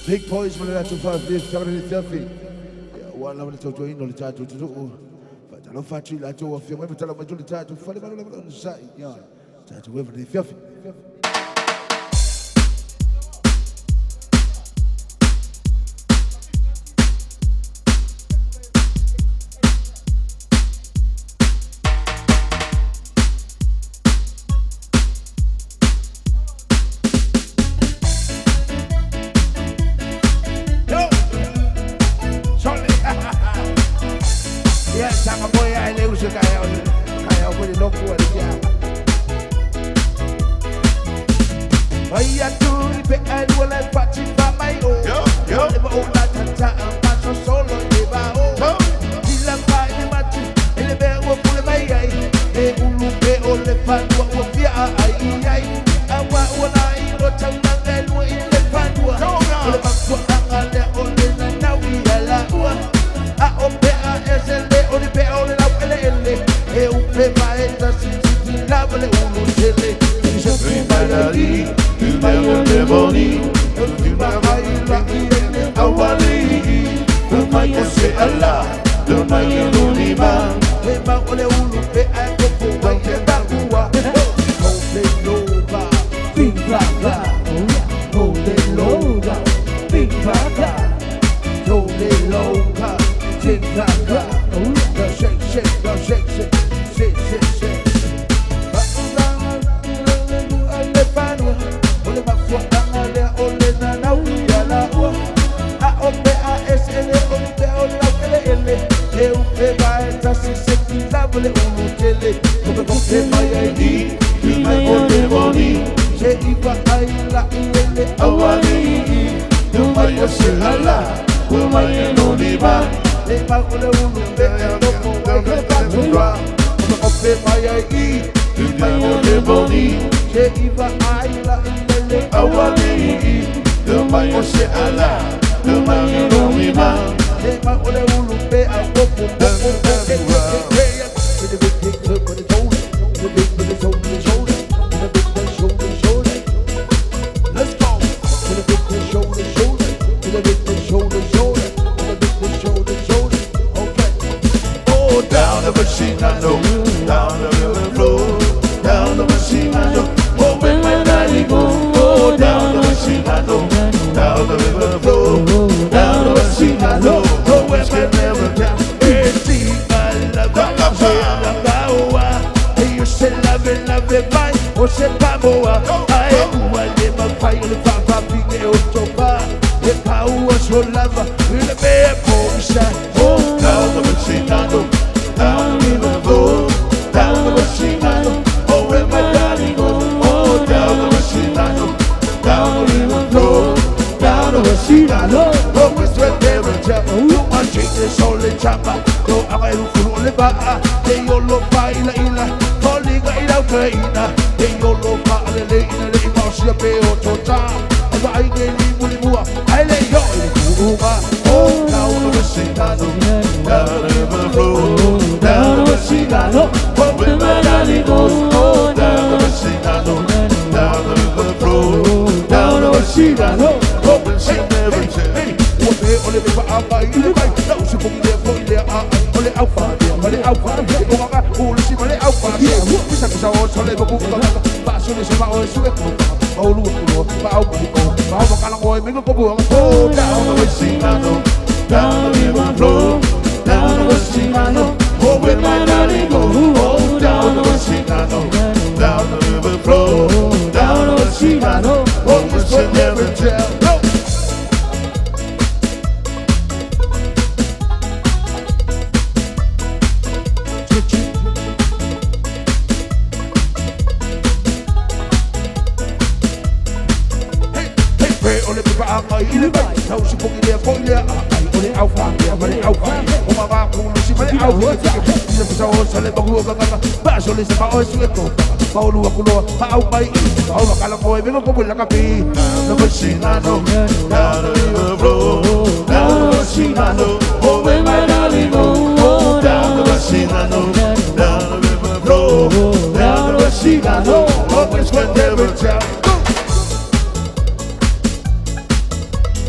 BigBoys when I five days, started the selfie. One of the to in the title to do. But I don't fight you like to film every time I do the title for the on the side. Yeah, title over the selfie.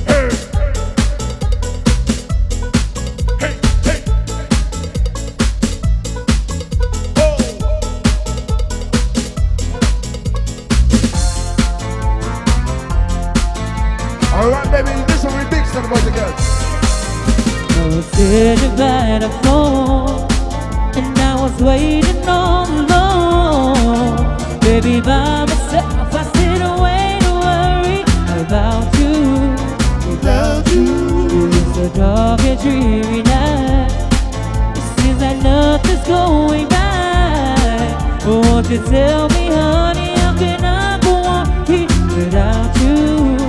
Hey! Alright, baby, this will be big stuff, boys and girls. I was sitting by the phone, and I was waiting all alone. Baby, by myself, I sit away to worry about you. Without you, it's a dark and dreary night. It seems like nothing's going right. Won't you tell me, honey, how can I go on here without you?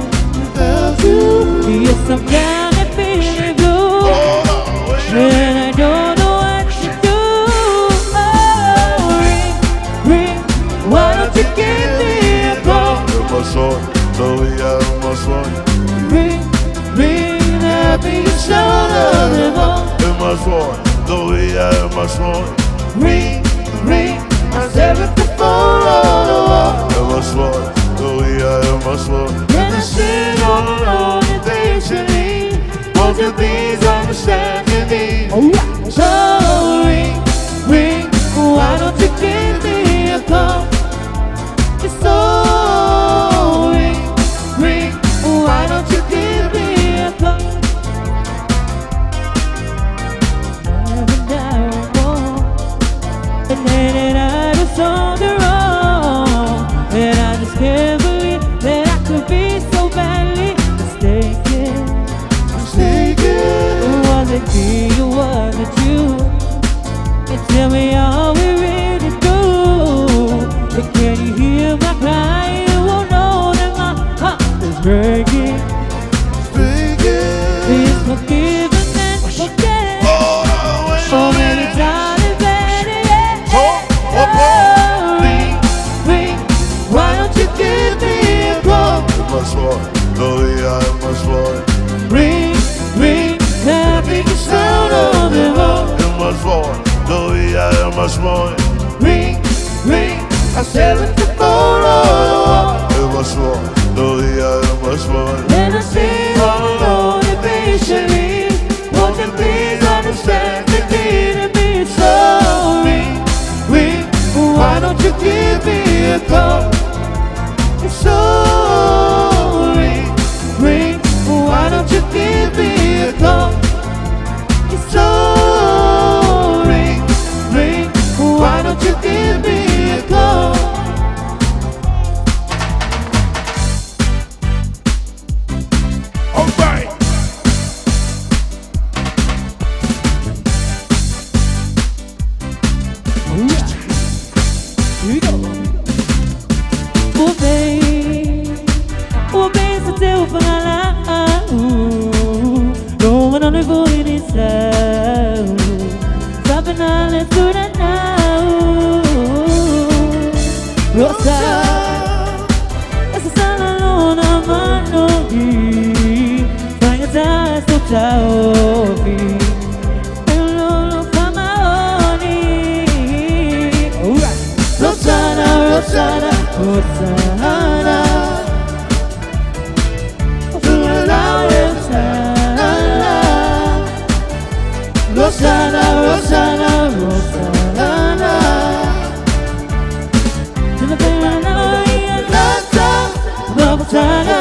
without you. Yes, I'm down and feeling blue, and I don't know what to do. Oh, ring, ring, why don't you give me a call? Ring, ring, let me show them all. Ring, ring, I said with the phone on the wall. And I sit all alone and patiently, won't you please understand me? So ring, ring, why don't you give me a call? It's so ring, ring, why don't you give me a call? And then I was on the wrong, and I just can't believe that I could be so badly mistaken. Was it me or was it you? And tell me all we really do. And can you hear my cry? You won't know that my heart is breaking. Please forgive and forget. So many times it's better, yeah. Ring, ring, why don't you give me a call? Ring, ring, let me get sound on the phone. Ring, ring, I said with the phone on the wall. And I sit all alone and patiently, won't you please understand the need of me? So ring, ring, why don't you give me a call? So ring, ring, why don't you give me a call? So ring, ring, why don't you give me a call? Alright. Here we go. Oh, babe, sa teu pangalan. Don't wanna live for it inside. Sabi na, let's do that now. Rosa, essa sala não na mano. Vai atrás do teu fim. Rosanna, Rosanna, Rosanna, Rosanna, Rosanna, Rosanna. To the band, Rosanna.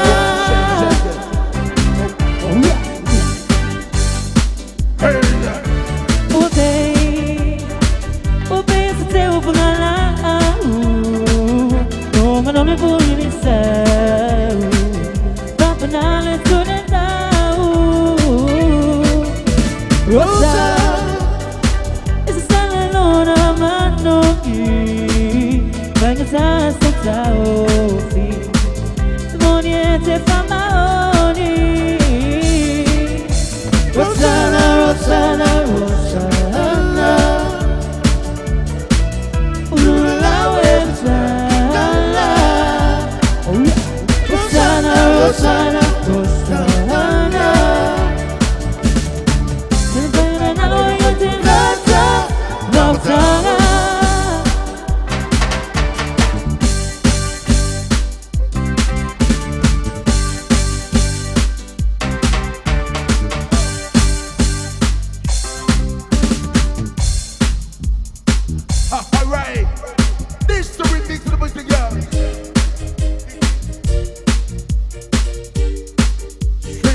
Oh, babe, sa teu pangalan. Oh, man, only for you inside. Papa, now let's do that now. Rosa,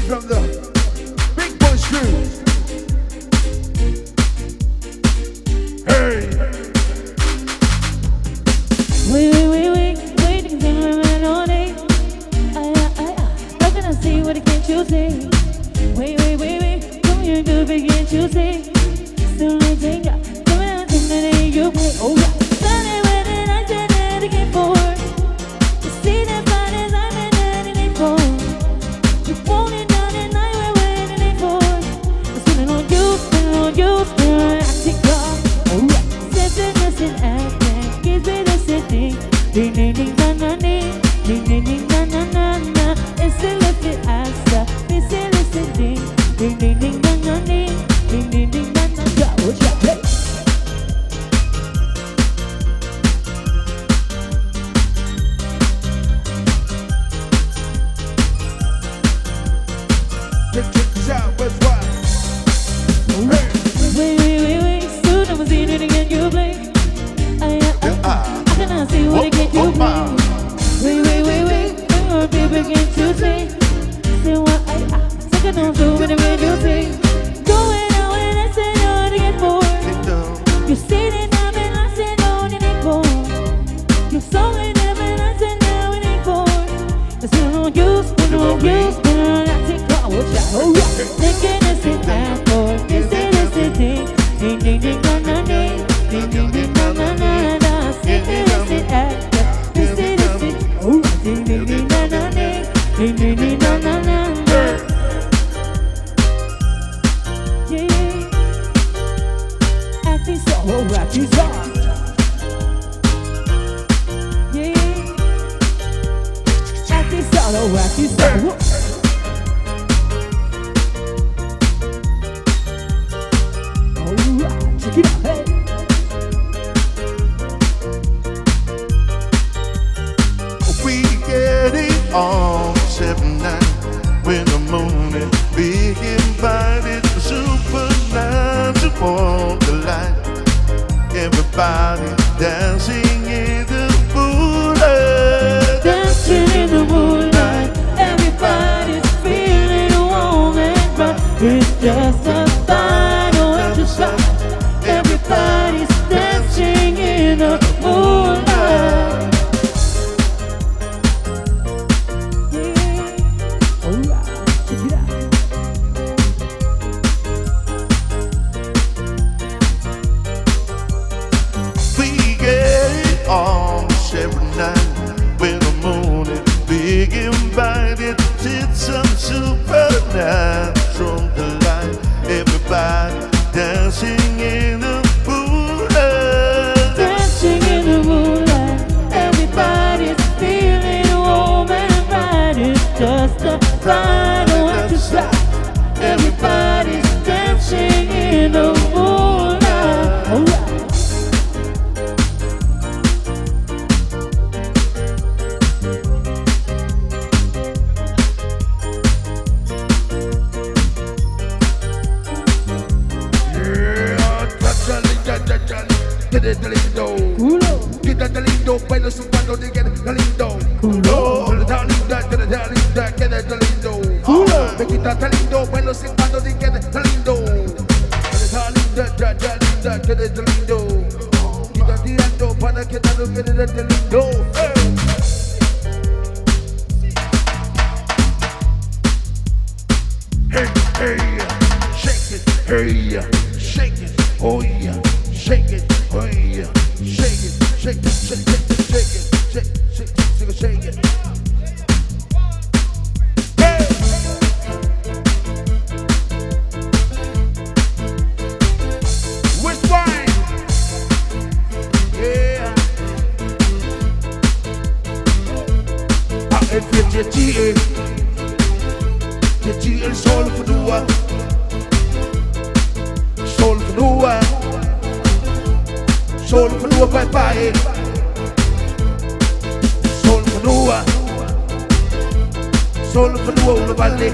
from the Big Boys crew. Hey! Wait, you can see my man all day. How can I see what can't you see? Wait, come here, do begin to see. Still ain't think I, come here, think that you play. Oh yeah, Sunday when the nights and then again for. You see that fine as I'm in that it ain't for. You want it down at night when it ain't for. I'm spinning on you, spinning on I take off. Oh yeah, listen, acting, gives me the sitting. Ding ding ding na na ding, ding ding ding na na na na. It's a little answer, it's a little ding, ding ding ding na na ding, ding ding ding na na. Oh yeah, hey. Check this out, what's what? Wait, soon I was in it again, you play. I cannot see what again you play. Wait, more people begin to say. Say what second on to whatever you say. Going out and I said no to get bored. You say that I'm in, I said no to get bored. You saw it never, I said no it ain't bored. It's still on you, still on you, still on I take off. Oh yeah, thinking it's it that boy. It's it ding, ding ding ding na na ding, ding ding ding na na na na. Thinking it's it that boy. It's it, oh ding ding ding na na ding, ding ding ding na na na. Yeah, acting so, oh acting so. Yeah, acting so, oh acting so. Check it out, hey. We get it on 7-9 when the moon is big, invited the super nine to walk the line. Everybody dancing in the moonlight, Dancing in the moonlight. Everybody's feeling warm and bright. It's just a final exercise. Everybody's dancing in the moonlight. Yeah, alright, check it out. we get it on 7-9 when the moon is big, invited to some supernatural delight. Everybody dancing in the moonlight, Dancing in the moonlight. Everybody's feeling warm and bright. It's just a final exercise. Everybody's dancing in the moonlight. Alright. Get it lindo, get that lindo, bailo su mano de get it lindo. Get it lindo. Me quita lindo, bailo su mano de get it lindo. Get it lindo. Quita tirando para que no get it lindo. Hey, shake it, hey, shake it, oh yeah, shake it, oh yeah, shake it, shake it, shake it, shake it, shake it, shake it. Hey! Which wine? Yeah. FFGA. GL soul for Noah, soul for Noah, soul for Noah, bye bye, soul for Noah, soul for Noah, valley.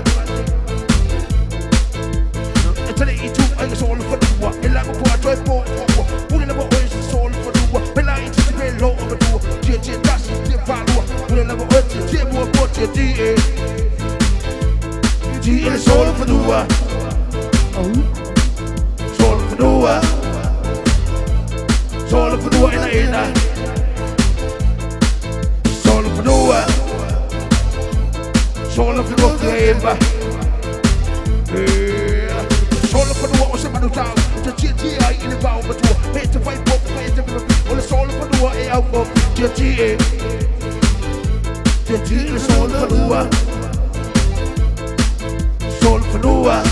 Italy too, I soul for Noah. Elago for a joy for Noah. Never always soul for Noah. Bella into the bell over Noah. JJ Dash, the follower. Never always the more about your DA. Dirty eller soul for Noah. Soul for Noah. Soul for Noah eller ender. Soul for Noah. Soul for Noah forever. Soul for Noah og så man nu tager. Så tiger i en bag med tur. Helt til vej på, helt til vej på. Og soul for Noah er op. Tiger. Tiger soul for Noah. Soul for Noah.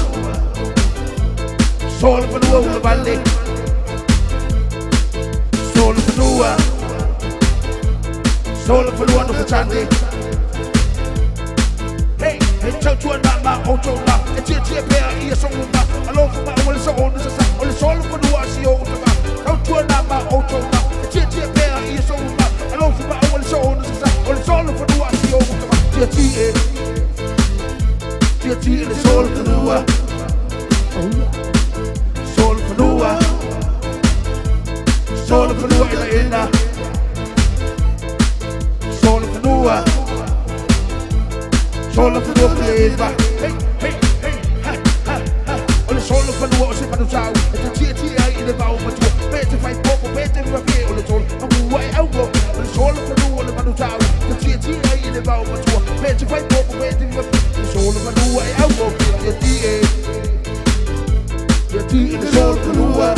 Soul for Noah under vandet. Soul for Noah. Soul for Noah under fortandet. Hey, hey, tag turen mamma og tåler. Jeg tiger pære i at sove mig. Og lov for mig, og så ordner sig sig. Og det soul for Noah siger over til mig. Tag turen mamma og tåler. Jeg tiger pære i at sove mig. Og lov for mig, og så ordner sig sig. Og det soul for Noah siger over til mig. Tiger. Tiger, det soul for Noah. Soul for Noah. Soul for Noah eller ender. Soul for Noah. Soul for Noah forever. Hey, hey, hey, ha, ha, ha. Og det soul for Noah og se hvad du tager. At det tiger i det bag med tur. Bag til fejl på, bag til hvad fjer. Og det soul for Noah er afgå. Og det soul for Noah og hvad du tager. At det tiger i det bag med tur. Bag til fejl på, bag til hvad fjer. Og det soul for Noah er afgå. Det tiger. Det tiger, det soul for Noah.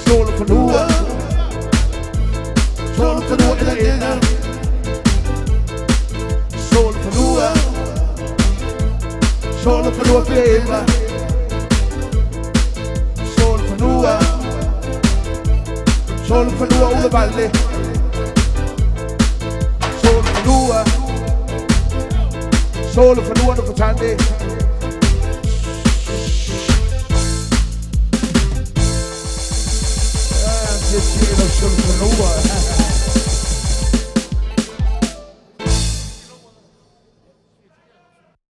Soul for Noah. Soul for Noah eller ender. Soul for Noah. Soul for Noah forever. Soul for Noah. Soul for Noah under vandet. Soul for Noah. Soul for Noah under fortandet. Soul for Noah.